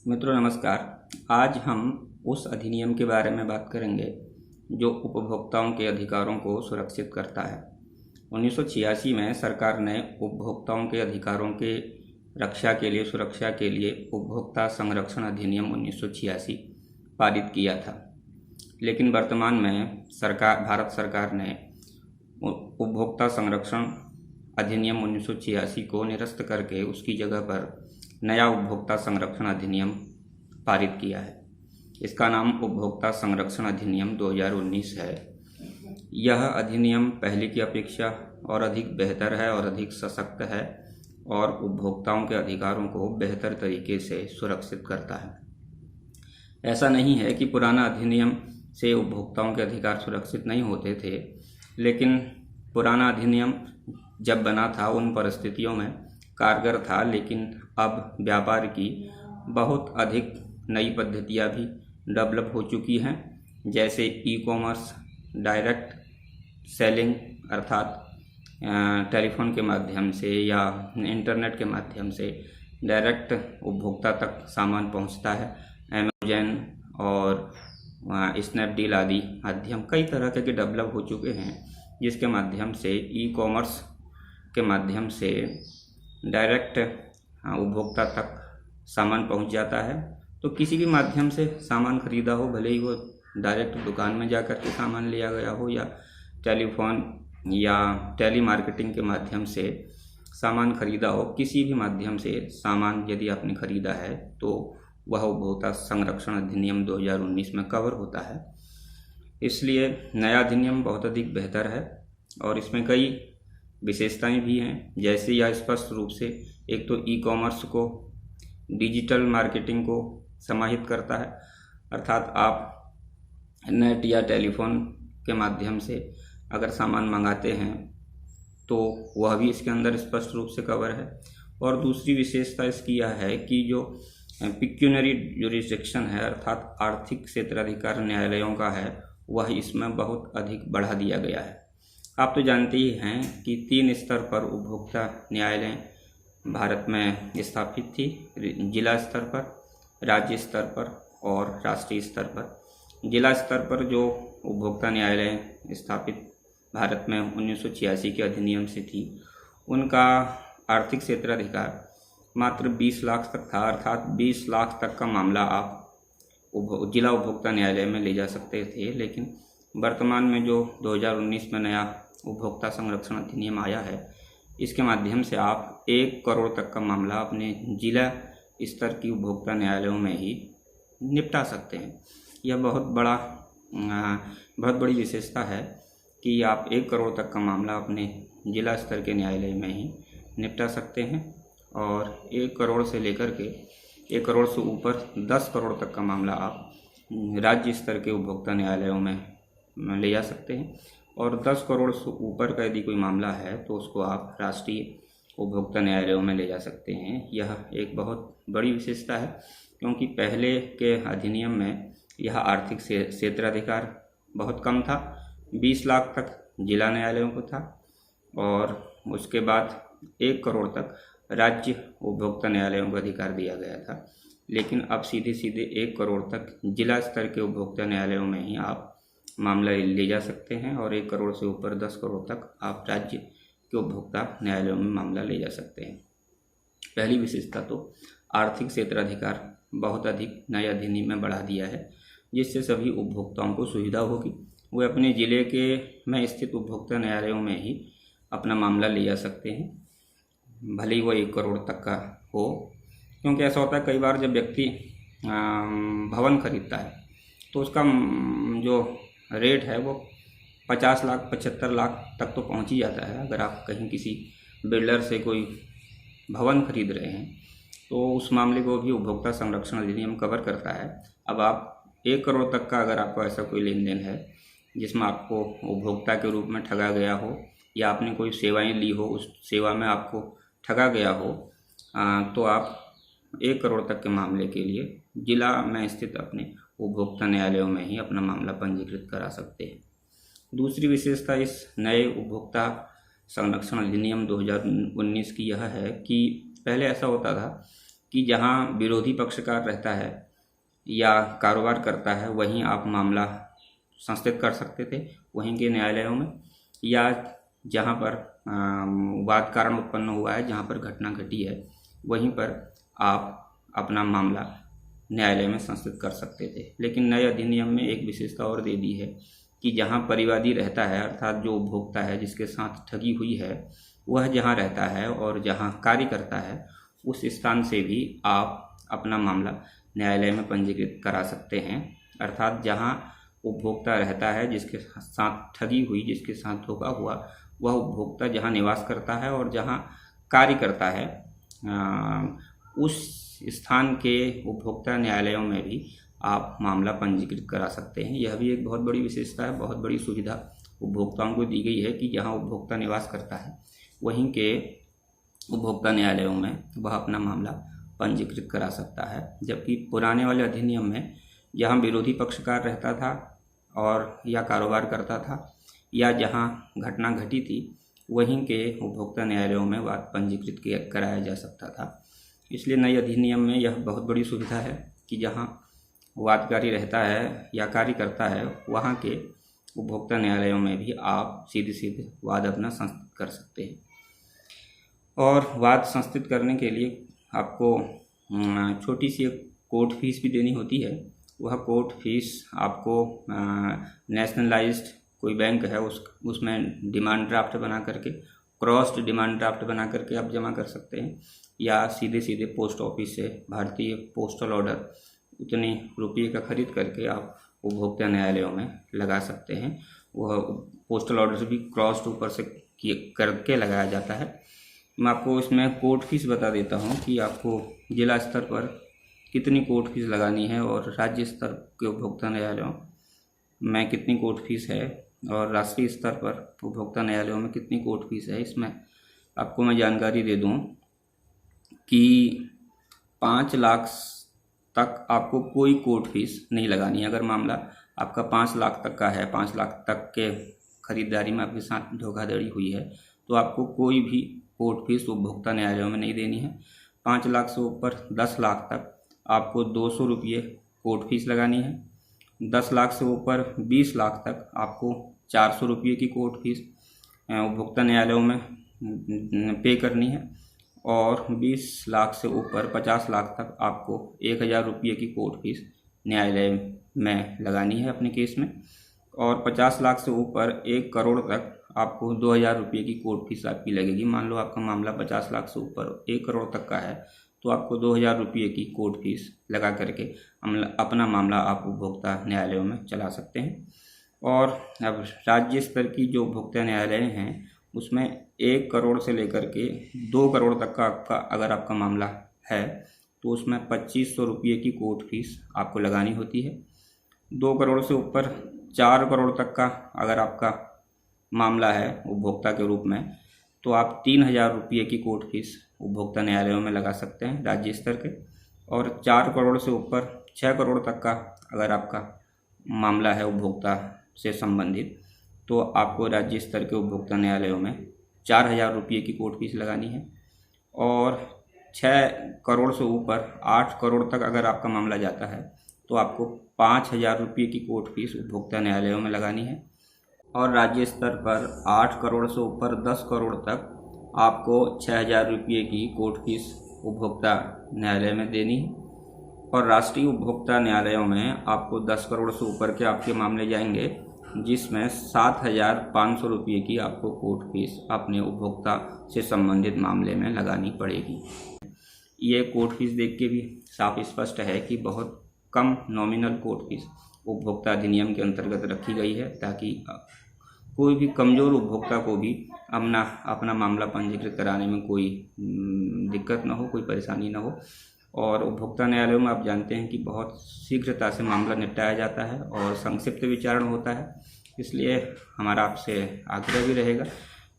मित्रों नमस्कार। आज हम उस अधिनियम के बारे में बात करेंगे जो उपभोक्ताओं के अधिकारों को सुरक्षित करता है। 1986 में सरकार ने उपभोक्ताओं के अधिकारों के रक्षा के लिए सुरक्षा के लिए उपभोक्ता संरक्षण अधिनियम 1986 पारित किया था। लेकिन वर्तमान में भारत सरकार ने उपभोक्ता संरक्षण अधिनियम 1986 को निरस्त करके उसकी जगह पर नया उपभोक्ता संरक्षण अधिनियम पारित किया है। इसका नाम उपभोक्ता संरक्षण अधिनियम 2019 है। यह अधिनियम पहले की अपेक्षा और अधिक बेहतर है और अधिक सशक्त है और उपभोक्ताओं के अधिकारों को बेहतर तरीके से सुरक्षित करता है। ऐसा नहीं है कि पुराना अधिनियम से उपभोक्ताओं के अधिकार सुरक्षित नहीं होते थे, लेकिन पुराना अधिनियम जब बना था उन परिस्थितियों में कारगर था, लेकिन अब व्यापार की बहुत अधिक नई पद्धतियाँ भी डेवलप हो चुकी हैं, जैसे ई कॉमर्स, डायरेक्ट सेलिंग अर्थात टेलीफोन के माध्यम से या इंटरनेट के माध्यम से डायरेक्ट उपभोक्ता तक सामान पहुंचता है। अमेज़न और स्नैपडील आदि माध्यम कई तरह के डेवलप हो चुके हैं, जिसके माध्यम से ई कॉमर्स के माध्यम से डायरेक्ट उपभोक्ता तक सामान पहुंच जाता है। तो किसी भी माध्यम से सामान खरीदा हो, भले ही वो डायरेक्ट दुकान में जाकर के सामान लिया गया हो या टेलीफोन या टेली मार्केटिंग के माध्यम से सामान खरीदा हो, किसी भी माध्यम से सामान यदि आपने खरीदा है तो वह उपभोक्ता संरक्षण अधिनियम 2019 में कवर होता है। इसलिए नया अधिनियम बहुत अधिक बेहतर है और इसमें कई विशेषताएं भी हैं, जैसे यह स्पष्ट रूप से एक तो ई कॉमर्स को, डिजिटल मार्केटिंग को समाहित करता है, अर्थात आप नेट या टेलीफोन के माध्यम से अगर सामान मंगाते हैं तो वह भी इसके अंदर स्पष्ट रूप से कवर है। और दूसरी विशेषता इसकी यह है कि जो पिक्यूनरी ज्यूरिसडिक्शन है अर्थात आर्थिक क्षेत्राधिकार न्यायालयों का है, वह इसमें बहुत अधिक बढ़ा दिया गया है। आप तो जानते ही हैं कि 3 स्तर पर उपभोक्ता न्यायालय भारत में स्थापित थी, जिला स्तर पर, राज्य स्तर पर और राष्ट्रीय स्तर पर। जिला स्तर पर जो उपभोक्ता न्यायालय स्थापित भारत में 1986 के अधिनियम से थी, उनका आर्थिक क्षेत्राधिकार मात्र 20 लाख तक था, अर्थात 20 लाख तक का मामला आप जिला उपभोक्ता न्यायालय में ले जा सकते थे। लेकिन वर्तमान में जो 2019 में नया उपभोक्ता संरक्षण अधिनियम आया है, इसके माध्यम से आप 1 करोड़ तक का मामला अपने जिला स्तर की उपभोक्ता न्यायालयों में ही निपटा सकते हैं। यह बहुत बड़ी विशेषता है कि आप 1 करोड़ तक का मामला अपने जिला स्तर के न्यायालय में ही निपटा सकते हैं और 1 करोड़ से लेकर के 1 करोड़ से ऊपर 10 करोड़ तक का मामला आप राज्य स्तर के उपभोक्ता न्यायालयों में ले जा सकते हैं और 10 करोड़ से ऊपर का यदि कोई मामला है तो उसको आप राष्ट्रीय उपभोक्ता न्यायालयों में ले जा सकते हैं। यह एक बहुत बड़ी विशेषता है, क्योंकि पहले के अधिनियम में यह आर्थिक क्षेत्राधिकार बहुत कम था, 20 लाख तक जिला न्यायालयों को था और उसके बाद 1 करोड़ तक राज्य उपभोक्ता न्यायालयों को अधिकार दिया गया था। लेकिन अब सीधे सीधे 1 करोड़ तक जिला स्तर के उपभोक्ता न्यायालयों में ही आप मामला ले जा सकते हैं और 1 करोड़ से ऊपर 10 करोड़ तक आप राज्य के उपभोक्ता न्यायालयों में मामला ले जा सकते हैं। पहली विशेषता तो आर्थिक क्षेत्राधिकार बहुत अधिक नए अधिनियम में बढ़ा दिया है, जिससे सभी उपभोक्ताओं को सुविधा होगी। वे अपने ज़िले के में स्थित उपभोक्ता न्यायालयों में ही अपना मामला ले जा सकते हैं, भले ही वो 1 करोड़ तक का हो। क्योंकि ऐसा होता है कई बार जब व्यक्ति भवन खरीदता है तो उसका जो रेट है वो 50 लाख 75 लाख तक तो पहुंच ही जाता है। अगर आप कहीं किसी बिल्डर से कोई भवन खरीद रहे हैं तो उस मामले को भी उपभोक्ता संरक्षण अधिनियम कवर करता है। अब आप 1 करोड़ तक का अगर आपको ऐसा कोई लेन देन है जिसमें आपको उपभोक्ता के रूप में ठगा गया हो या आपने कोई सेवाएं ली हो, उस सेवा में आपको ठगा गया हो, तो आप 1 करोड़ तक के मामले के लिए जिला में स्थित अपने उपभोक्ता न्यायालयों में ही अपना मामला पंजीकृत करा सकते हैं। दूसरी विशेषता इस नए उपभोक्ता संरक्षण अधिनियम 2019 की यह है कि पहले ऐसा होता था कि जहां विरोधी पक्षकार रहता है या कारोबार करता है वहीं आप मामला संस्थित कर सकते थे वहीं के न्यायालयों में, या जहां पर वाद कारण उत्पन्न हुआ है, जहां पर घटना घटी है, वहीं पर आप अपना मामला न्यायालय में संस्थित कर सकते थे। लेकिन नए अधिनियम में एक विशेषता और दे दी है कि जहां परिवादी रहता है, अर्थात जो उपभोक्ता है जिसके साथ ठगी हुई है, वह जहां रहता है और जहां कार्य करता है उस स्थान से भी आप अपना मामला न्यायालय में पंजीकृत करा सकते हैं। अर्थात जहां उपभोक्ता रहता है, जिसके साथ ठगी हुई, जिसके साथ धोखा हुआ, वह उपभोक्ता जहां निवास करता है और जहां कार्य करता है, उस स्थान के उपभोक्ता न्यायालयों में भी आप मामला पंजीकृत करा सकते हैं। यह भी एक बहुत बड़ी विशेषता है, बहुत बड़ी सुविधा उपभोक्ताओं को दी गई है कि जहां उपभोक्ता निवास करता है वहीं के उपभोक्ता न्यायालयों में वह अपना मामला पंजीकृत करा सकता है। जबकि पुराने वाले अधिनियम में जहां विरोधी पक्षकार रहता था और या कारोबार करता था या जहां घटना घटी थी वहीं के उपभोक्ता न्यायालयों में वाद पंजीकृत कराया जा सकता था। इसलिए नए अधिनियम में यह बहुत बड़ी सुविधा है कि जहां वादकारी रहता है या कार्य करता है वहां के उपभोक्ता न्यायालयों में भी आप सीधे सीधे वाद अपना संस्थित कर सकते हैं। और वाद संस्थित करने के लिए आपको छोटी सी एक कोर्ट फीस भी देनी होती है। वह कोर्ट फीस आपको नेशनलाइज्ड कोई बैंक है उसमें डिमांड ड्राफ्ट बना करके, क्रॉस्ड डिमांड ड्राफ्ट बना करके आप जमा कर सकते हैं, या सीधे सीधे पोस्ट ऑफिस से भारतीय पोस्टल ऑर्डर उतने रुपये का खरीद करके आप उपभोक्ता न्यायालयों में लगा सकते हैं। वह पोस्टल ऑर्डर भी क्रॉस्ड ऊपर से करके लगाया जाता है। मैं आपको इसमें कोर्ट फीस बता देता हूं कि आपको जिला स्तर पर कितनी कोर्ट फीस लगानी है और राज्य स्तर के उपभोक्ता न्यायालयों में कितनी कोर्ट फीस है और राष्ट्रीय स्तर पर उपभोक्ता न्यायालयों में कितनी कोर्ट फीस है। इसमें आपको मैं जानकारी दे दूं कि 5 लाख तक आपको कोई कोर्ट फीस नहीं लगानी है। अगर मामला आपका 5 लाख तक का है, 5 लाख तक के खरीदारी में आपके साथ धोखाधड़ी हुई है, तो आपको कोई भी कोर्ट फीस उपभोक्ता न्यायालयों में नहीं देनी है। 5 लाख से ऊपर 10 लाख तक आपको 200 रुपये कोर्ट फीस लगानी है। 10 लाख से ऊपर 20 लाख तक आपको 400 रुपये की कोर्ट फीस उपभोक्ता न्यायालयों में पे करनी है। और 20 लाख से ऊपर 50 लाख तक आपको 1000 रुपये की कोर्ट फीस न्यायालय में लगानी है अपने केस में। और 50 लाख से ऊपर 1 करोड़ तक आपको 2000 रुपये की कोर्ट फीस आपकी लगेगी। मान लो आपका मामला 50 लाख से ऊपर 1 करोड़ तक का है तो आपको 2000 रुपये की कोर्ट फीस लगा करके अपना मामला आप उपभोक्ता न्यायालयों में चला सकते हैं। और अब राज्य स्तर की जो उपभोक्ता न्यायालय हैं उसमें 1 करोड़ से लेकर के 2 करोड़ तक का अगर आपका मामला है तो उसमें 2500 रुपये की कोर्ट फीस आपको लगानी होती है। 2 करोड़ से ऊपर 4 करोड़ तक का अगर आपका मामला है उपभोक्ता के रूप में तो आप 3000 रुपये की कोर्ट फीस उपभोक्ता न्यायालयों में लगा सकते हैं राज्य स्तर के। और 4 करोड़ से ऊपर 6 करोड़ तक का अगर आपका मामला है उपभोक्ता से संबंधित तो आपको राज्य स्तर के उपभोक्ता न्यायालयों में 4000 रुपये की कोर्ट फीस लगानी है। और 6 करोड़ से ऊपर 8 करोड़ तक अगर आपका मामला जाता है तो आपको 5000 रुपये की कोर्ट फीस उपभोक्ता न्यायालयों में लगानी है। और राज्य स्तर पर 8 करोड़ से ऊपर 10 करोड़ तक आपको 6000 रुपये की कोर्ट फीस उपभोक्ता न्यायालय में देनी है। और राष्ट्रीय उपभोक्ता न्यायालयों में आपको 10 करोड़ से ऊपर के आपके मामले जाएंगे जिसमें 7500 रुपये की आपको कोर्ट फीस अपने उपभोक्ता से संबंधित मामले में लगानी पड़ेगी। ये कोर्ट फीस देख के भी साफ स्पष्ट है कि बहुत कम नॉमिनल कोर्ट फीस उपभोक्ता अधिनियम के अंतर्गत रखी गई है ताकि कोई भी कमज़ोर उपभोक्ता को भी अपना मामला पंजीकृत कराने में कोई दिक्कत ना हो, कोई परेशानी ना हो। और उपभोक्ता न्यायालयों में आप जानते हैं कि बहुत शीघ्रता से मामला निपटाया जाता है और संक्षिप्त विचारण होता है। इसलिए हमारा आपसे आग्रह भी रहेगा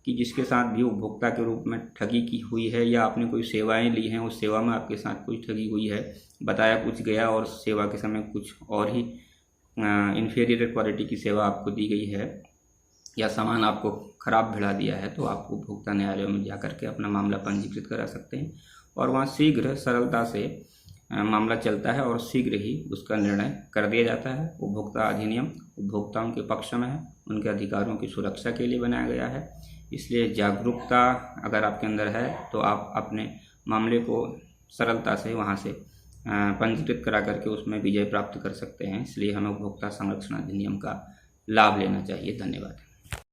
कि जिसके साथ भी उपभोक्ता के रूप में ठगी की हुई है या आपने कोई सेवाएं ली हैं, उस सेवा में आपके साथ कोई ठगी हुई है, बताया कुछ गया और सेवा के समय कुछ और ही इन्फीरियर क्वालिटी की सेवा आपको दी गई है या सामान आपको ख़राब भिड़ा दिया है, तो आप उपभोक्ता न्यायालयों में जा करके अपना मामला पंजीकृत करा सकते हैं। और वहाँ शीघ्र सरलता से मामला चलता है और शीघ्र ही उसका निर्णय कर दिया जाता है। उपभोक्ता अधिनियम उपभोक्ताओं के पक्ष में है, उनके अधिकारों की सुरक्षा के लिए बनाया गया है। इसलिए जागरूकता अगर आपके अंदर है तो आप अपने मामले को सरलता से वहाँ से पंजीकृत करा करके उसमें विजय प्राप्त कर सकते हैं। इसलिए हमें उपभोक्ता संरक्षण अधिनियम का लाभ लेना चाहिए। धन्यवाद।